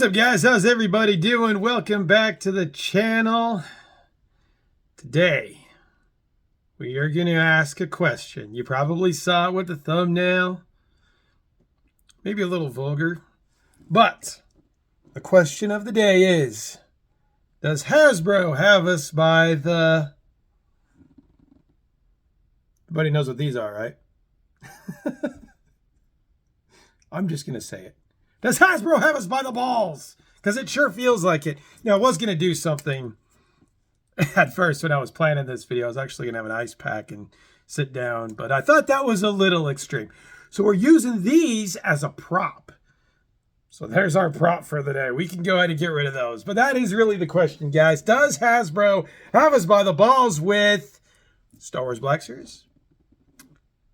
What's up, guys? How's everybody doing? Welcome back to the channel. Today, we are going to ask a question. You probably saw it with the thumbnail. Maybe a little vulgar. But the question of the day is, does Hasbro have us by the... Everybody knows what these are, right? I'm just going to say it. Does Hasbro have us by the balls? Because it sure feels like it. Now, I was going to do something at first when I was planning this video. I was actually going to have an ice pack and sit down, but I thought that was a little extreme. So we're using these as a prop. So there's our prop for the day. We can go ahead and get rid of those. But that is really the question, guys. Does Hasbro have us by the balls with Star Wars Black Series,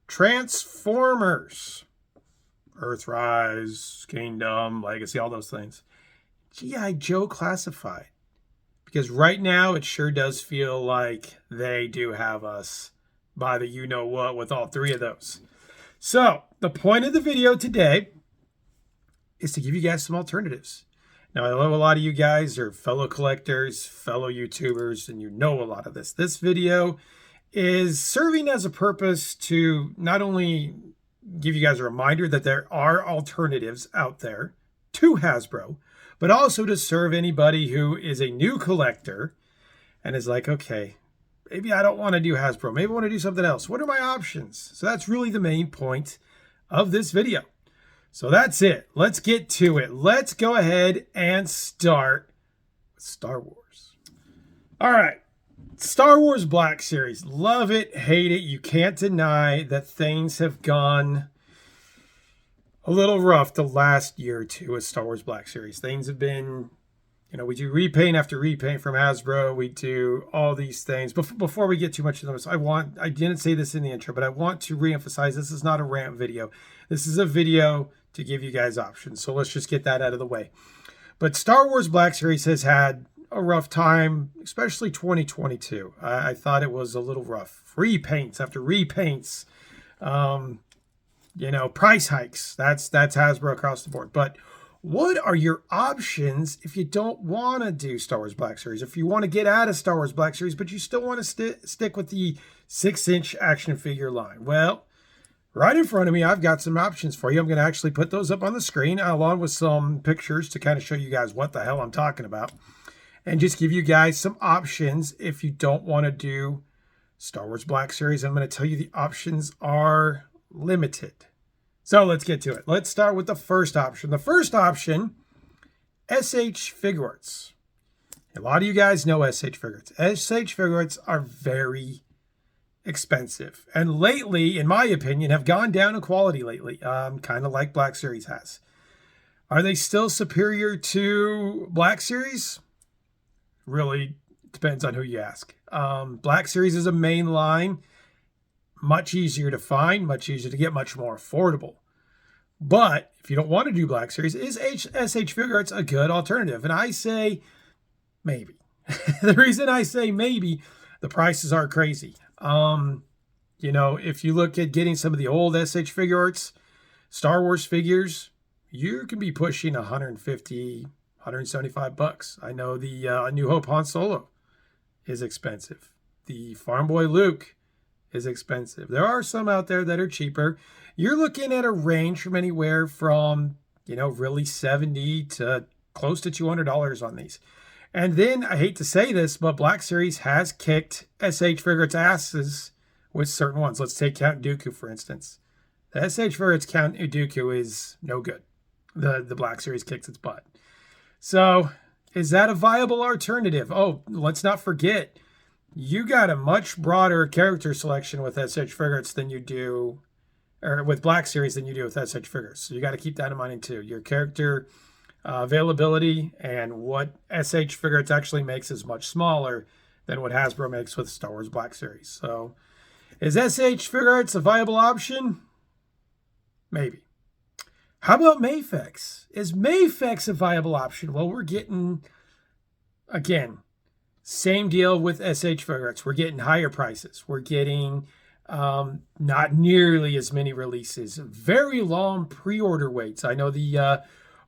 Transformers, Earthrise, Kingdom, Legacy, all those things, G.I. Joe Classified? Because right now it sure does feel like they do have us by the you-know-what with all three of those. So the point of the video today is to give you guys some alternatives. Now, I know a lot of you guys are fellow collectors, fellow YouTubers, and you know a lot of this. This video is serving as a purpose to not only give you guys a reminder that there are alternatives out there to Hasbro, but also to serve anybody who is a new collector and is like, okay, maybe I don't want to do Hasbro. Maybe I want to do something else. What are my options? So that's really the main point of this video. So that's it. Let's get to it. Let's go ahead and start with Star Wars. All right. Star Wars Black Series. Love it, hate it. You can't deny that things have gone a little rough the last year or two with Star Wars Black Series. Things have been, we do repaint after repaint from Hasbro. We do all these things. Before we get too much into this, I didn't say this in the intro, but I want to reemphasize this is not a rant video. This is a video to give you guys options. So let's just get that out of the way. But Star Wars Black Series has had a rough time, especially 2022. I thought it was a little rough. Repaints after repaints, price hikes. That's Hasbro across the board. But what are your options if you don't want to do Star Wars Black Series? If you want to get out of Star Wars Black Series, but you still want to stick with the 6-inch action figure line? Well, right in front of me, I've got some options for you. I'm going to actually put those up on the screen along with some pictures to kind of show you guys what the hell I'm talking about. And just give you guys some options if you don't want to do Star Wars Black Series. I'm going to tell you the options are limited. So let's get to it. Let's start with the first option. The first option, SH Figuarts. A lot of you guys know SH Figuarts. SH Figuarts are very expensive. And lately, in my opinion, have gone down in quality lately. Kind of like Black Series has. Are they still superior to Black Series? Really depends on who you ask. Black Series is a main line, much easier to find, much easier to get, much more affordable. But if you don't want to do Black Series, is SH Figuarts a good alternative? And I say maybe. The reason I say maybe, the prices are crazy. If you look at getting some of the old SH Figuarts, Star Wars figures, you can be pushing 150, 175 bucks. I know the New Hope Han Solo is expensive. The Farm Boy Luke is expensive. There are some out there that are cheaper. You're looking at a range from anywhere from, really $70 to close to $200 on these. And then, I hate to say this, but Black Series has kicked SH Figuarts asses with certain ones. Let's take Count Dooku, for instance. The SH Figuarts Count Dooku is no good. The Black Series kicks its butt. So, is that a viable alternative? Oh, let's not forget, you got a much broader character selection with SH Figuarts than you do, or with Black Series than you do with SH Figuarts. So you got to keep that in mind too. Your character availability and what SH Figuarts actually makes is much smaller than what Hasbro makes with Star Wars Black Series. So, is SH Figuarts a viable option? Maybe. How about Mafex? Is Mafex a viable option? Well, we're getting, again, same deal with SH Figuarts. We're getting higher prices. We're getting not nearly as many releases. Very long pre-order waits. I know the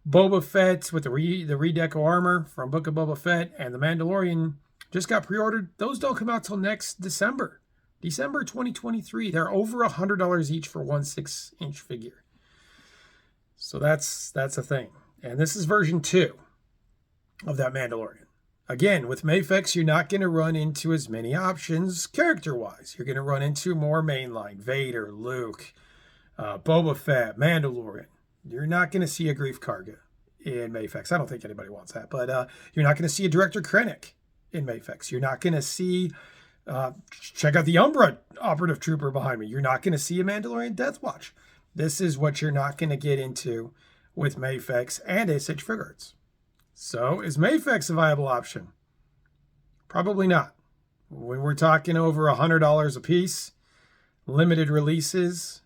Boba Fett with the redeco armor from Book of Boba Fett and the Mandalorian just got pre-ordered. Those don't come out till next December 2023. They're over $100 each for one 6-inch figure. So that's a thing. And this is version 2 of that Mandalorian. Again, with Mafex, you're not going to run into as many options character-wise. You're going to run into more mainline. Vader, Luke, Boba Fett, Mandalorian. You're not going to see a Grief Karga in Mafex. I don't think anybody wants that. But you're not going to see a Director Krennic in Mafex. You're not going to see... check out the Umbra operative trooper behind me. You're not going to see a Mandalorian Death Watch. This is what you're not going to get into with Mafex and SH Figuarts. So, is Mafex a viable option? Probably not. When we're talking over $100 a piece, limited releases,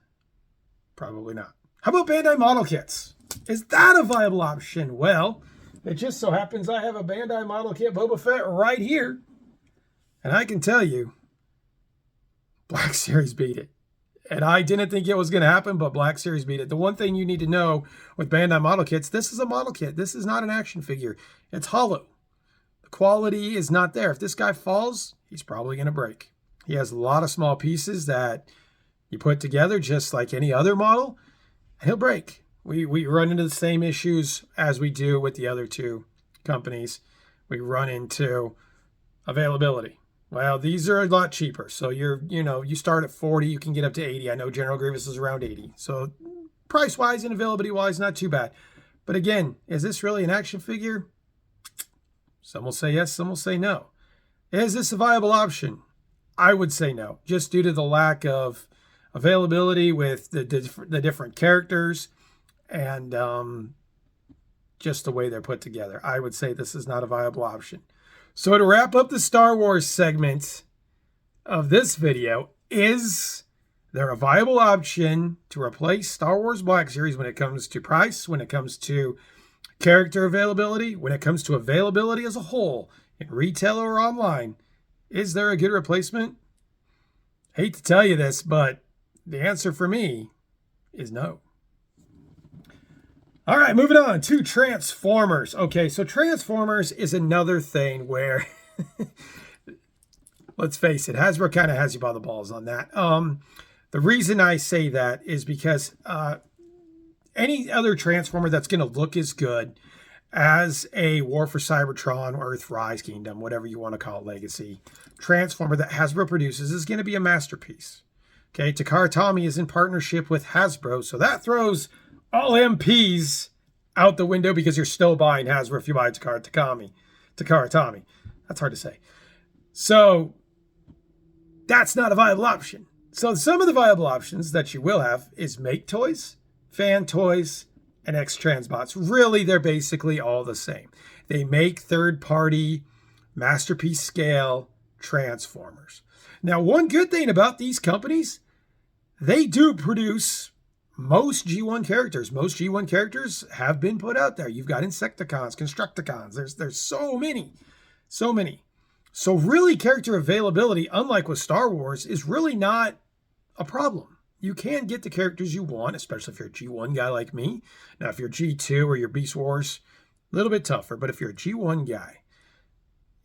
probably not. How about Bandai model kits? Is that a viable option? Well, it just so happens I have a Bandai model kit Boba Fett right here. And I can tell you, Black Series beat it. And I didn't think it was going to happen, but Black Series beat it. The one thing you need to know with Bandai model kits, this is a model kit. This is not an action figure. It's hollow. The quality is not there. If this guy falls, he's probably going to break. He has a lot of small pieces that you put together just like any other model, and he'll break. We run into the same issues as we do with the other two companies. We run into availability. Well, these are a lot cheaper. So you start at 40, you can get up to 80. I know General Grievous is around 80. So price-wise and availability-wise, not too bad. But again, is this really an action figure? Some will say yes, some will say no. Is this a viable option? I would say no, just due to the lack of availability with the different characters and just the way they're put together. I would say this is not a viable option. So to wrap up the Star Wars segment of this video, is there a viable option to replace Star Wars Black Series when it comes to price, when it comes to character availability, when it comes to availability as a whole, in retail or online? Is there a good replacement? Hate to tell you this, but the answer for me is no. All right, moving on to Transformers. Okay, so Transformers is another thing where, let's face it, Hasbro kind of has you by the balls on that. The reason I say that is because any other Transformer that's going to look as good as a War for Cybertron, Earthrise Kingdom, whatever you want to call it, Legacy Transformer that Hasbro produces is going to be a masterpiece. Okay, Takara Tomy is in partnership with Hasbro, so that throws all MPs out the window because you're still buying Hasbro if you buy Takara Tomy. That's hard to say. So that's not a viable option. So some of the viable options that you will have is Make Toys, Fan Toys, and X-Transbots. Really, they're basically all the same. They make third-party masterpiece scale Transformers. Now, one good thing about these companies, they do produce most G1 characters. Most G1 characters have been put out there. You've got Insecticons, Constructicons. There's so many. So really, character availability, unlike with Star Wars, is really not a problem. You can get the characters you want, especially if you're a G1 guy like me. Now, if you're G2 or you're Beast Wars, a little bit tougher. But if you're a G1 guy,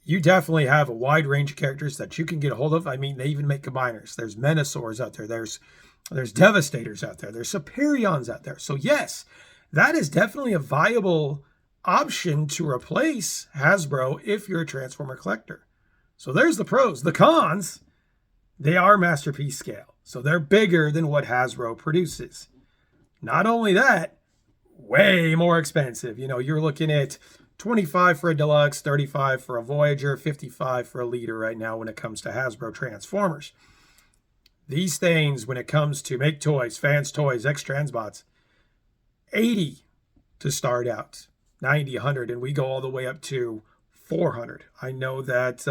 you definitely have a wide range of characters that you can get a hold of. I mean, they even make combiners. There's Menasors out there. There's Devastators out there. There's Superions out there. So yes, that is definitely a viable option to replace Hasbro if you're a Transformer collector. So there's the pros. The cons, they are masterpiece scale. So they're bigger than what Hasbro produces. Not only that, way more expensive. You're looking at $25 for a Deluxe, $35 for a Voyager, $55 for a Leader right now when it comes to Hasbro Transformers. These things, when it comes to Make Toys, Fans Toys, X-Transbots, $80 to start out, $90, $100, and we go all the way up to $400. I know that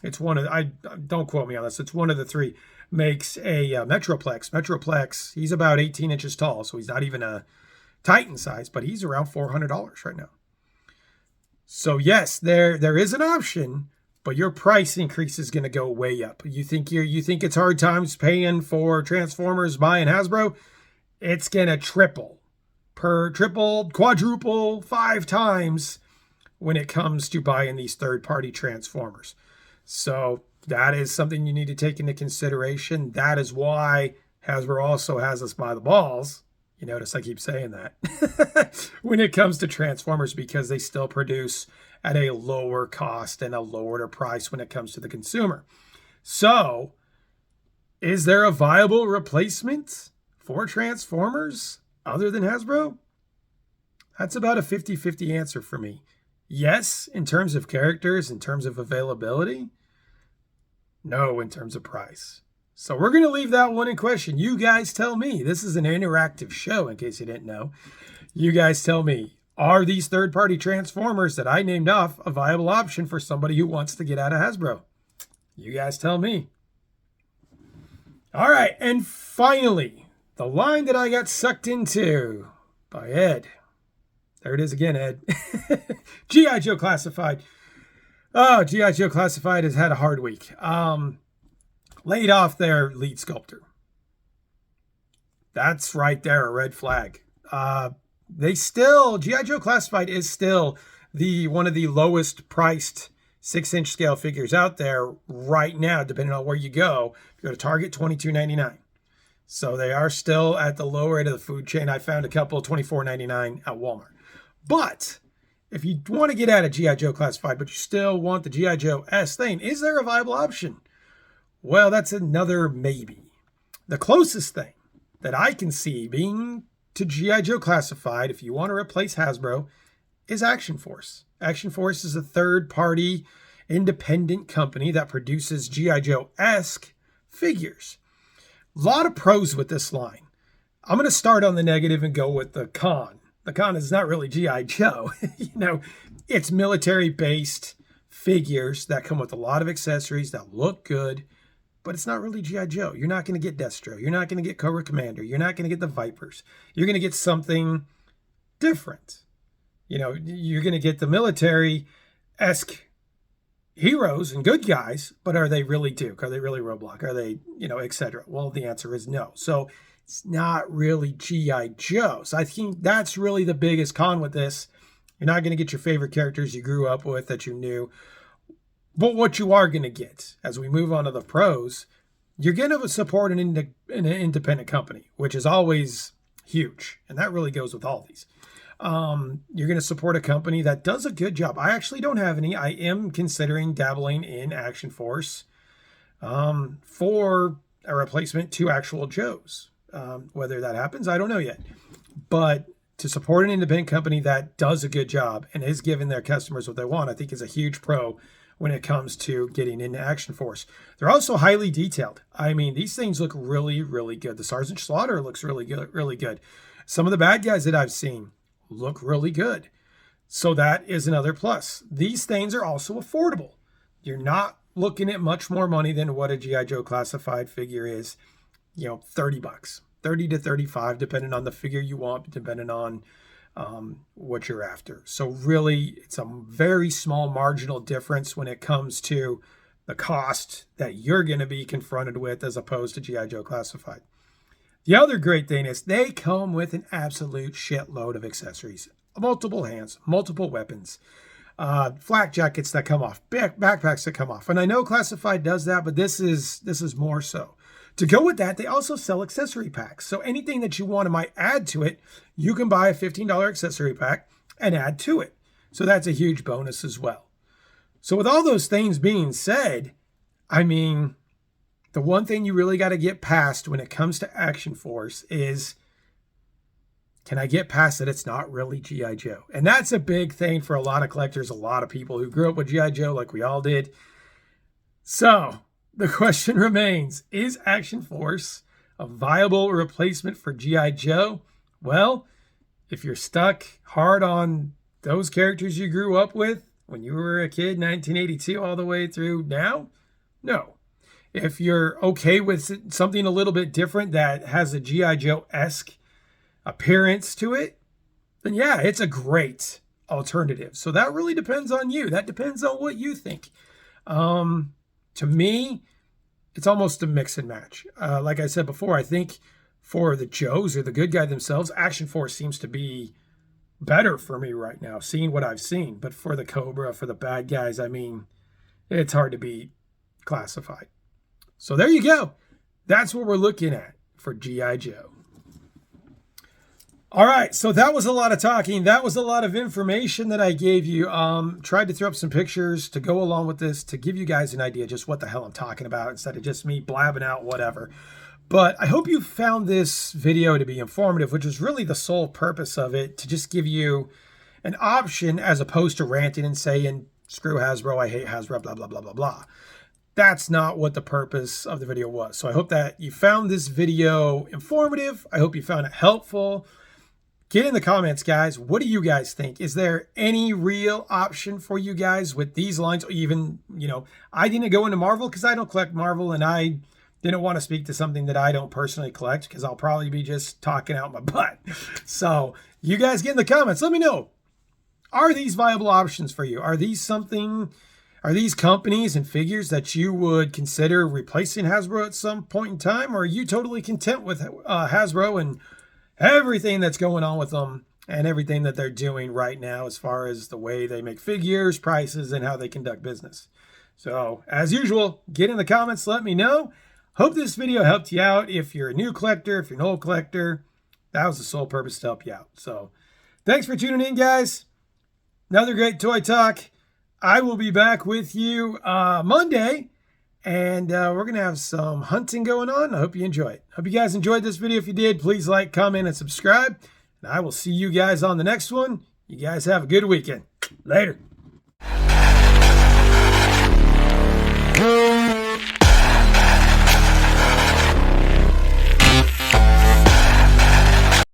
it's one of, don't quote me on this, it's one of the three makes a Metroplex. Metroplex, he's about 18 inches tall, so he's not even a Titan size, but he's around $400 right now. So yes, there is an option, but your price increase is going to go way up. You think it's hard times paying for Transformers buying Hasbro? It's going to triple per triple, quadruple, 5 times when it comes to buying these third-party Transformers. So that is something you need to take into consideration. That is why Hasbro also has us by the balls. You notice I keep saying that when it comes to Transformers, because they still produce at a lower cost and a lower price when it comes to the consumer. So is there a viable replacement for Transformers other than Hasbro? That's about a 50-50 answer for me. Yes, in terms of characters, in terms of availability. No, in terms of price. So we're going to leave that one in question. You guys tell me. This is an interactive show, in case you didn't know. You guys tell me, are these third-party Transformers that I named off a viable option for somebody who wants to get out of Hasbro? You guys tell me. All right, and finally, the line that I got sucked into by Ed. There it is again, Ed. G.I. Joe Classified. Oh, G.I. Joe Classified has had a hard week. Laid off their lead sculptor. That's right there, a red flag. G.I. Joe Classified is still one of the lowest priced 6-inch scale figures out there right now, depending on where you go. If you go to Target, $22.99. So they are still at the lower end of the food chain. I found a couple $24.99 at Walmart. But if you want to get out of G.I. Joe Classified, but you still want the G.I. Joe S thing, is there a viable option? Well, that's another maybe. The closest thing that I can see being to G.I. Joe Classified, if you want to replace Hasbro, is Action Force. Action Force is a third-party independent company that produces G.I. Joe-esque figures. A lot of pros with this line. I'm going to start on the negative and go with the con. The con is not really G.I. Joe. It's military-based figures that come with a lot of accessories that look good, but it's not really G.I. Joe. You're not going to get Destro. You're not going to get Cobra Commander. You're not going to get the Vipers. You're going to get something different. You're going to get the military-esque heroes and good guys, but are they really Duke? Are they really Roadblock? Are they, etc.? Well, the answer is no. So it's not really G.I. Joe. So I think that's really the biggest con with this. You're not going to get your favorite characters you grew up with that you knew. But what you are going to get, as we move on to the pros, you're going to support an independent company, which is always huge. And that really goes with all these. You're going to support a company that does a good job. I actually don't have any. I am considering dabbling in Action Force for a replacement to actual Joes. Whether that happens, I don't know yet. But to support an independent company that does a good job and is giving their customers what they want, I think is a huge pro when it comes to getting into Action Force. They're also highly detailed. I mean, these things look really, really good. The Sergeant Slaughter looks really good, really good. Some of the bad guys that I've seen look really good. So that is another plus. These things are also affordable. You're not looking at much more money than what a G.I. Joe Classified figure is. $30, 30 to 35, depending on the figure you want, depending on what you're after. So really, it's a very small marginal difference when it comes to the cost that you're going to be confronted with as opposed to G.I. Joe Classified. The other great thing is they come with an absolute shitload of accessories. Multiple hands, multiple weapons, flak jackets that come off, backpacks that come off. And I know Classified does that, but this is more so. To go with that, they also sell accessory packs. So anything that you want to might add to it, you can buy a $15 accessory pack and add to it. So that's a huge bonus as well. So with all those things being said, I mean, the one thing you really got to get past when it comes to Action Force is, can I get past that it's not really G.I. Joe? And that's a big thing for a lot of collectors, a lot of people who grew up with G.I. Joe like we all did. So the question remains, is Action Force a viable replacement for G.I. Joe? Well, if you're stuck hard on those characters you grew up with when you were a kid, 1982 all the way through now, no. If you're okay with something a little bit different that has a G.I. Joe-esque appearance to it, then yeah, it's a great alternative. So that really depends on you. That depends on what you think. To me, it's almost a mix and match. Like I said before, I think for the Joes or the good guy themselves. Action Force seems to be better for me right now, seeing what I've seen. But for the Cobra, for the bad guys, I mean, it's hard to beat Classified. So there you go. That's what we're looking at for G.I. Joe. All right, so that was a lot of talking. That was a lot of information that I gave you. Tried to throw up some pictures to go along with this to give you guys an idea just what the hell I'm talking about instead of just me blabbing out whatever. But I hope you found this video to be informative, which is really the sole purpose of it, to just give you an option as opposed to ranting and saying, screw Hasbro, I hate Hasbro, blah, blah, blah, blah, blah. That's not what the purpose of the video was. So I hope that you found this video informative. I hope you found it helpful. Get in the comments, guys. What do you guys think? Is there any real option for you guys with these lines? Or even, you know, I didn't go into Marvel because I don't collect Marvel, and I didn't want to speak to something that I don't personally collect because I'll probably be just talking out my butt. So you guys get in the comments. Let me know. Are these viable options for you? Are these companies and figures that you would consider replacing Hasbro at some point in time? Or are you totally content with Hasbro and everything that's going on with them and everything that they're doing right now as far as the way they make figures, prices, and how they conduct business? So as usual, get in the comments. Let me know. Hope this video helped you out. If you're a new collector, if you're an old collector, that was the sole purpose to help you out. So thanks for tuning in, guys. Another great toy talk. I will be back with you Monday, and we're going to have some hunting going on. I hope you enjoy it. Hope you guys enjoyed this video. If you did, please like, comment, and subscribe. And I will see you guys on the next one. You guys have a good weekend. Later.